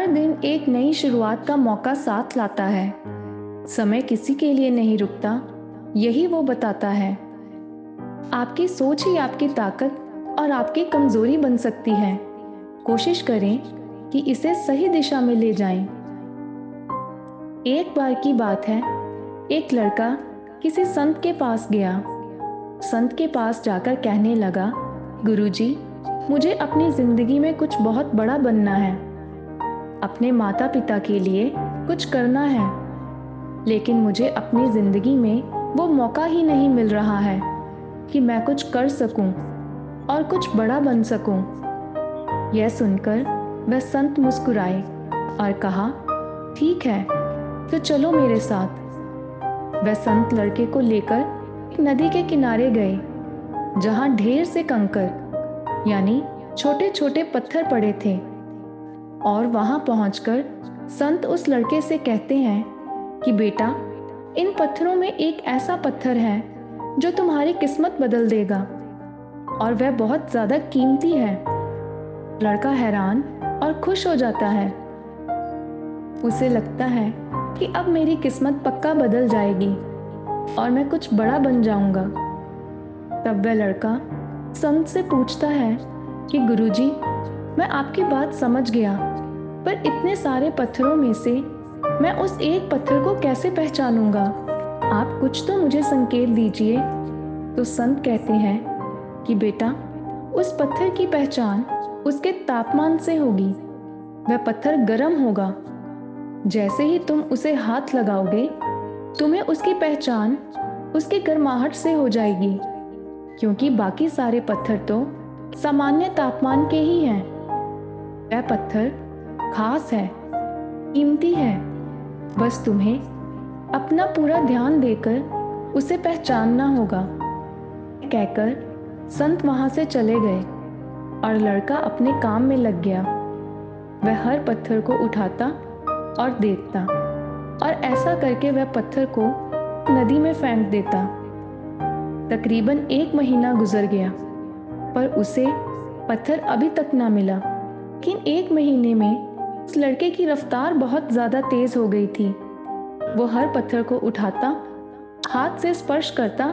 हर दिन एक नई शुरुआत का मौका साथ लाता है। समय किसी के लिए नहीं रुकता, यही वो बताता है। आपकी सोच ही आपकी ताकत और आपकी कमजोरी बन सकती है। कोशिश करें कि इसे सही दिशा में ले जाएं। एक बार की बात है, एक लड़का किसी संत के पास गया। संत के पास जाकर कहने लगा, गुरुजी, मुझे अपनी जिंदगी में कुछ बहुत बड़ा बनना है। अपने माता पिता के लिए कुछ करना है, लेकिन मुझे अपनी जिंदगी में वो मौका ही नहीं मिल रहा है कि मैं कुछ कर सकूं और कुछ बड़ा बन सकूं। यह सुनकर वह संत मुस्कुराए और कहा, ठीक है, तो चलो मेरे साथ। वह संत लड़के को लेकर एक नदी के किनारे गए, जहां ढेर से कंकर यानी छोटे छोटे पत्थर पड़े थे। और वहां पहुंचकर संत उस लड़के से कहते हैं कि बेटा, इन पत्थरों में एक ऐसा पत्थर है जो तुम्हारी किस्मत बदल देगा और वह बहुत ज्यादा कीमती है। लड़का हैरान और खुश हो जाता है। उसे लगता है कि अब मेरी किस्मत पक्का बदल जाएगी और मैं कुछ बड़ा बन जाऊंगा। तब वह लड़का संत से पूछता है कि गुरुजी, मैं आपकी बात समझ गया, पर इतने सारे पत्थरों में से मैं उस एक पत्थर को कैसे पहचानूंगा? आप कुछ तो मुझे संकेत दीजिए। तो संत कहते हैं कि बेटा, उस पत्थर की पहचान उसके तापमान से होगी। वह पत्थर गर्म होगा। जैसे ही तुम उसे हाथ लगाओगे, तुम्हें उसकी पहचान उसकी गर्माहट से हो जाएगी, क्योंकि बाकी सारे पत्थर तो सामान्य तापमान के ही हैं। वह पत्थर खास है, कीमती है। बस तुम्हें अपना पूरा ध्यान देकर उसे पहचानना होगा। कहकर संत वहां से चले गए और लड़का अपने काम में लग गया। वह हर पत्थर को उठाता और देखता, और ऐसा करके वह पत्थर को नदी में फेंक देता। तकरीबन 1 महीना गुजर गया, पर उसे पत्थर अभी तक ना मिला। लेकिन 1 महीने में उस लड़के की रफ्तार बहुत ज्यादा तेज हो गई थी। वो हर पत्थर को उठाता, हाथ से स्पर्श करता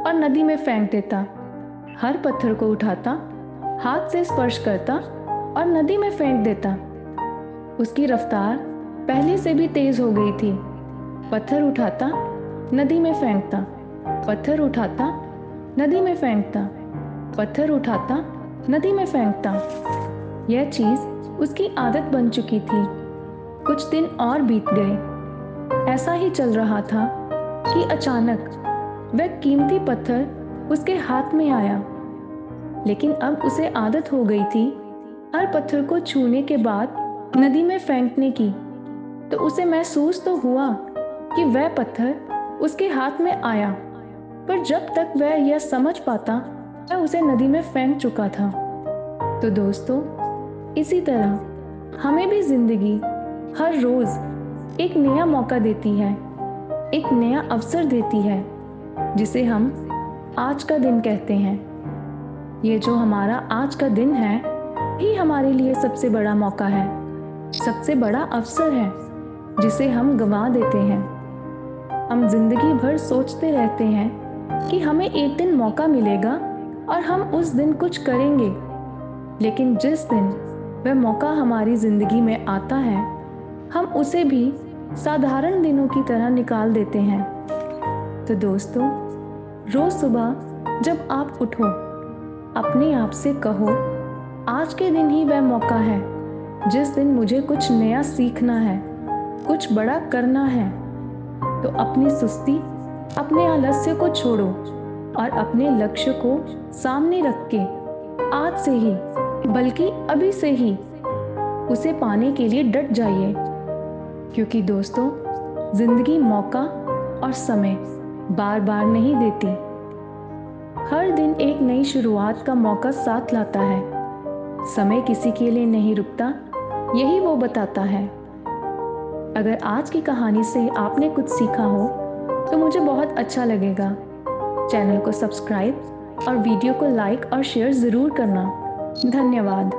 और नदी में फेंक देता। हर पत्थर को उठाता, हाथ से स्पर्श करता और नदी में फेंक देता। उसकी रफ्तार पहले से भी तेज हो गई थी। पत्थर उठाता, नदी में फेंकता, पत्थर उठाता, नदी में फेंकता, पत्थर उठाता, नदी में फेंकता। यह चीज उसकी आदत बन चुकी थी। कुछ दिन और बीत गए। ऐसा ही चल रहा था कि अचानक वह कीमती पत्थर उसके हाथ में आया। लेकिन अब उसे आदत हो गई थी हर पत्थर को छूने के बाद नदी में फेंकने की। तो उसे महसूस तो हुआ कि वह पत्थर उसके हाथ में आया, पर जब तक वह यह समझ पाता, वह उसे नदी में फेंक चुका था। तो दोस्तों, इसी तरह हमें भी जिंदगी हर रोज एक नया मौका देती है, एक नया अवसर देती है, जिसे हम आज का दिन कहते हैं। ये जो हमारा आज का दिन है, ही हमारे लिए सबसे बड़ा मौका है, सबसे बड़ा अवसर है, जिसे हम गंवा देते हैं। हम जिंदगी भर सोचते रहते हैं कि हमें एक दिन मौका मिलेगा और हम उस दिन कुछ करेंगे, लेकिन जिस दिन वह मौका हमारी जिंदगी में आता है, हम उसे भी साधारण दिनों की तरह निकाल देते हैं। तो दोस्तों, रोज सुबह जब आप उठो, अपने आप से कहो, आज के दिन ही वह मौका है जिस दिन मुझे कुछ नया सीखना है, कुछ बड़ा करना है। तो अपनी सुस्ती, अपने आलस्य को छोड़ो और अपने लक्ष्य को सामने रख के आज से ही, बल्कि अभी से ही उसे पाने के लिए डट जाइए। क्योंकि दोस्तों, जिंदगी मौका और समय बार बार नहीं देती। हर दिन एक नई शुरुआत का मौका साथ लाता है। समय किसी के लिए नहीं रुकता, यही वो बताता है। अगर आज की कहानी से आपने कुछ सीखा हो तो मुझे बहुत अच्छा लगेगा। चैनल को सब्सक्राइब और वीडियो को लाइक और शेयर ज़रूर करना। धन्यवाद।